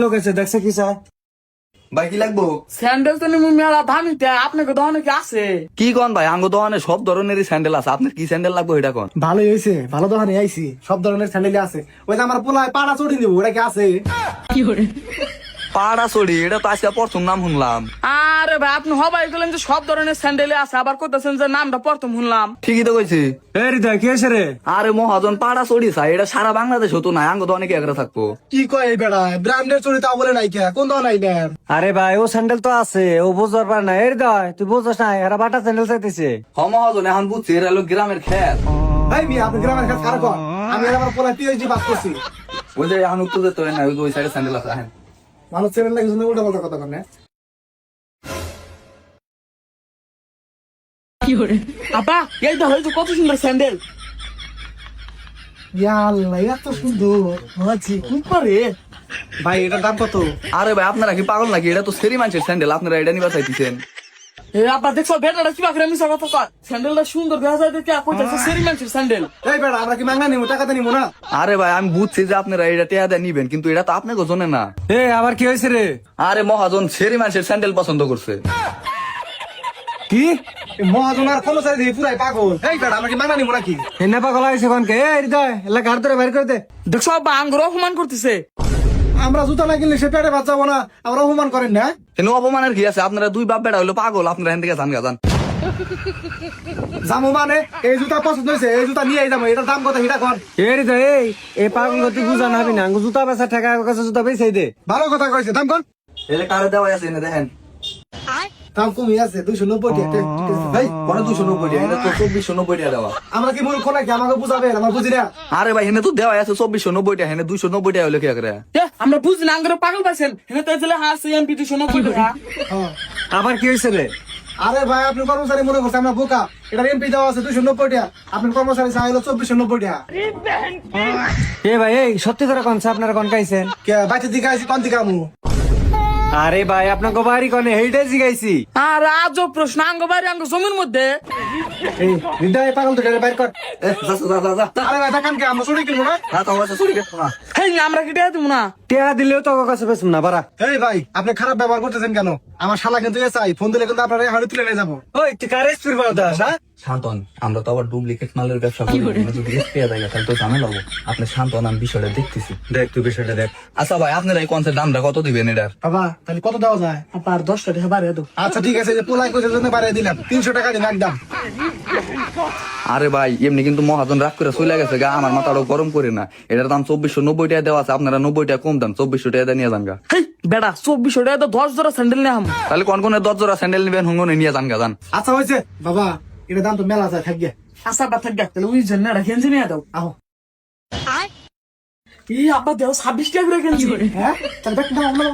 লোক আছে দেখছে কি স্যার ভাই কি লাগবো? স্যান্ডেল তো নিমু মেলা দামিতে আপনাকে দোকানে কি আছে? কি কন ভাই, আঙ্গ দোকানে সব ধরনেরই স্যান্ডেল আছে, আপনার কি স্যান্ডেল লাগবে এটা কন? ভালোই হয়েছে, ভালো দোকানে আইছি, সব ধরনের স্যান্ডেল আছে। ওই যে আমার পোলায় পাড়া চড়ি দিব, ওটা কি আছে? পাড়া চড়ি, এটা তো আজকে প্রথম নাম শুনলাম। আরে ভাই আপনি হবাই গেলেন যে সব ধরনের স্যান্ডেল আছে, আবার কোথাছেন যে নামটা প্রথম শুনলাম। ঠিকই তো কইছি। হৃদয় কি হয়েছে রে? আরে মহাজন পাড়া চড়ি চাই, এটা সারা বাংলাদেশ হতো না, আঙ্গ দোকানে কি একরা থাকবো? কি কয় এই বেড়া, ব্র্যান্ডের চড়ি তা বলে নাই কে? কোন দোকান আইলেন? আরে ভাই ও স্যান্ডেল তো আছে, ও বুঝবার পার না। হৃদয় তুই বুঝছ না, এরা বাটা স্যান্ডেল চাইতেছে। হ মহাজন, এখন বুঝছি এরা হলো গ্রামের খেত। ভাই মিয়া আপনি গ্রামের কাছে খারাপ কর, আমি আমার পোলায় পিএইচডি পাস করছি। ওই যে এখন উত্তর দিতে হয় না, ওই সাইডে স্যান্ডেল আছে। হ্যাঁ মানুষ চ্যানেল লাগে শুনে উল্টা পাল্টা কথা কর না। আপা এইটা হয়েছে কত সুন্দর স্যান্ডেল। ইয়াল্লা এত সুন্দর আছি কোন পারে। ভাই এটার দাম কত? আরে ভাই আপনারা কি পাগল নাকি? এটা তো সেরি মানুষের স্যান্ডেল, আপনারা এটা নিবা চাইতেছেন? এ আপা দেখছো বেটাটা কি বাকরে মিছা কথা কয়, স্যান্ডেলটা সুন্দর দেখা যায় দেখে কইতাছে সেরি মানুষের স্যান্ডেল। এই বেড়া আমরা কি মাংনা নিমু, টাকাতে নিমু না? আরে ভাই আমি বুঝছি যে আপনারা এটা টেয়া দিয়ে নিবেন, কিন্তু এটা তো আপনাকে জোনে না। এ আবার কি হয়েছে রে? আরে মহাজন সেরি মানুষের স্যান্ডেল পছন্দ করছে। কি মহাজনার কর্মচারী দিয়ে পুরাই পাগল। এই বেড়া আমরা কি মাংনা নিমু নাকি? এনে পাগল আইছে কোনকে? এ হৃদয় এলা ঘর ধরে বাইর করে দে। দেখছো আব্বা আঙ্গুর অপমান করতেছে। আমরা জুতা না কিনলে সে পেটে ভাত যাবো না, আমরা অপমান করেন না? কিন্তু অপমানের কি আছে? আপনারা দুই বাপ বেড়া হইলো পাগল, আপনারা এখান থেকে জান গাজান। জামু মানে এই জুতা পছন্দ হয়েছে, এই জুতা নিয়ে যাবো। এটার দাম কত সেটা কর। এই পাগল তুই বুঝা নাবি না, জুতা বেচা ঠেকা কাছে জুতা বেচে দে। ভালো কথা কইছে, দাম কর। এলে কারে দেওয়া আছে এনে দেখেন। দাম কমই আছে 290 টাকা। ভাই পরে 290 টাকা, এটা তো 2490 টাকা দেওয়া। আমরা কি মূর্খ নাকি? আমাকে বুঝাবেন, আমরা বুঝি না। আরে ভাই এনে তো দেওয়া আছে 2490 টাকা, এনে 290 টাকা হইলো কি করে? এ আমরা বুঝি না আঙ্গুর পাগল পাইছেন, হেনে তো এজলে হাসি এমপি 290 টাকা। আবার কি হয়েছে রে? আরে ভাই আপনি কর্মচারী মনে করছে আমরা বোকা। এটা এমপি দেওয়া আছে 290 টাকা, আপনার কর্মচারী চাইলো 2490 টাকা। এ ভাই এই সত্যি করে কোন আপনারা কোন খাইছেন? কে বাইতে দিকে আইছি কোন দিকে আমু? আরে ভাই আপনাকে বাড়ি কোনে হেইডে জিগাইছি। আর আজও প্রশ্ন আঙ্গ বাড়ি আঙ্গ জমির মধ্যে। এই হৃদয় পাগল তো বাইর কর। এ যা যা যা। আরে ভাই দেখান কে আমরা চুরি কিনবো না? না তো আমরা চুরি করব না। হেই আমরা কি টাকা দিব না? টেয়া দিলেও তো কাছে পেছুম না বাড়া। এই ভাই আপনি খারাপ ব্যবহার করতেছেন কেন? আমার শালা কিন্তু এসআই, ফোন দিলে কিন্তু আপনার হাড়ি তুলে নিয়ে যাবো। ওই তুই কারে স্পিড বাড়াস? হ্যাঁ শান্তন, আমরা তো আবার ডুপ্লিকেট মালের ব্যবসা করি, আমরা যদি স্প্রে দেয় তাহলে তো ঝামেলা হবে। আপনি শান্তন, আমি বিষয়টা দেখতেছি। দেখ তুই বিষয়টা দেখ। আচ্ছা ভাই আপনারা এই কনসেপ্ট দামটা কত দিবেন এটার? বাবা তাহলে কত দেওয়া যায়? আবার 10 টাকা বাড়িয়ে দাও। আচ্ছা ঠিক আছে, যে পোলাই কইছে জন্য বাড়িয়ে দিলাম, 300 টাকা দিন একদম। আরে ভাই এমনি কিন্তু মহাজন রাগ করে চলে গেছে গা, আমার মাথাটাও গরম করে না। এটার দাম 2490 টাকা দেওয়া আছে, আপনারা 90 টাকা কম দাম, 2400 টাকা নিয়ে যান গা। হেই বেটা 2400 টাকা তো 10 জোড়া স্যান্ডেল নিয়ে আম। তাহলে কোন কোন 10 জোড়া স্যান্ডেল নিবেন হুঙ্গনে নিয়ে যান গা যান। আচ্ছা হয়েছে বাবা, এটা দাম তো মেলা যায় থাকবে। আচ্ছা বাথা গা তাহলে ওই জন্য রাখেন যে নিয়ে দাও। আহো। এই আব্বা দেও 26 টাকা করে কিনছি। হ্যাঁ তাহলে দেখ না আমরা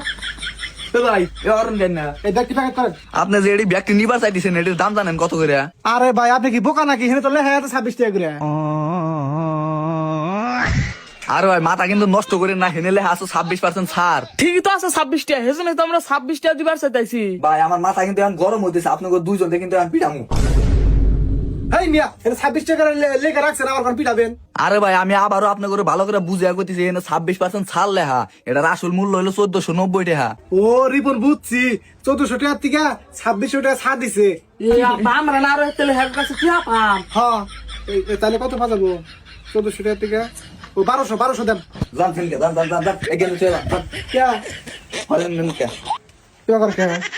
ভাই এরকম কেন না? এই দেখি প্যাকেট করেন। আপনি যে এটি ব্যাগটি নিবার চাইতেছেন এটির দাম জানেন কত করে? আরে ভাই আপনি কি বোকা নাকি? এখানে তো লেখা আছে 26 টাকা করে। আরে ভাই মাথা কিন্তু নষ্ট করে না, হেনেলে আসো 26% ছাড়। ঠিকই তো আছে 26 টাকা, হেজন্য তো আমরা 26 টাকা দিবার চাইতাছি। ভাই আমার মাথা কিন্তু এখন গরম হইতেছে, আপনাকে দুইজন কিন্তু এখন পিটামু। এই মিয়া এটা 26 টাকা লেখা রাখছেন, আবার কোন পিটাবেন? আরে ভাই আমি আবারও আপনাকে ভালো করে বুঝিয়া কইতেছি, এখানে 26% ছাড় লেখা, এটার আসল মূল্য হলো 1490 টাকা। ও রিপন বুঝছি, 1400 টাকা থেকে 2600 টাকা ছাড় দিছে। এই আব্বা আমরা না আর তেলে হেড কাছে কি আপাম। হ্যাঁ তাহলে কত পাবো? 1400 টাকা থেকে ও 1200 দেন। জান ফেলকে জান জান জান জান এগেলে চলে যান। কে হলেন মেনকে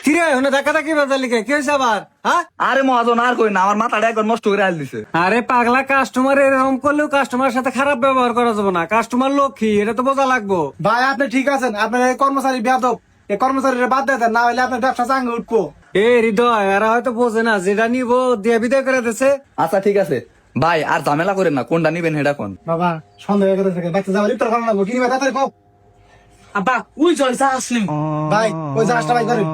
কিরে ওনে দেখা দেখি বাজালি কে হইছে আবার? হ্যাঁ আরে মহাজন আর কই না, আমার মাথাটা একবার নষ্ট করে আল দিছে। আরে পাগলা, কাস্টমার এরকম করলেও কাস্টমারের সাথে খারাপ ব্যবহার করা যাবে না। কাস্টমার লক্ষ্মী, এটা তো বোঝা লাগবো। ভাই আপনি ঠিক আছেন, আপনার এই কর্মচারী বেয়াদব, এই কর্মচারীরা বাদ দেন, না হলে আপনার ব্যবসা চাঙ্গে উঠবো। এ হৃদয় এরা হয়তো বোঝে না, যেটা নিবো দিয়ে বিদায় করে দিছে। আচ্ছা ঠিক আছে ভাই, আর ঝামেলা করেন না, কোনটা নিবেন হেডা কোন? বাবা সন্দেহ করে থাকে, বাচ্চা যাবার ইফতার করা লাগবো, কিনবে তাড়াতাড়ি কও। আব্বা ওই জয় যা আসলি ভাই ওই জাহাজটা ভাই করেন।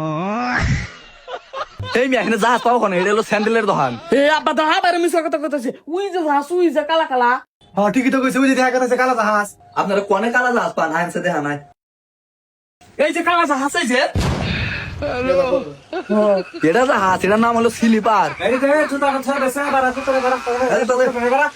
এই মেয়ে এখানে জাহাজ পাবো কোন? এটা হলো স্যান্ডেলের দোকান। এ আব্বা তো আবার মিছা কথা কইতাছে, ওই যে হাস ওই যে কালা কালা। হ্যাঁ ঠিকই তো কইছে, ওই যে দেখা গেছে কালা জাহাজ। আপনারা কোনে কালা জাহাজ পান? আইনসে দেখা নাই। এই যে কালা জাহাজ এই যে এটা জাহাজ, এটার নাম হলো স্লিপার। এই যে ছোট ছোট বেসা বারা ছোট বারা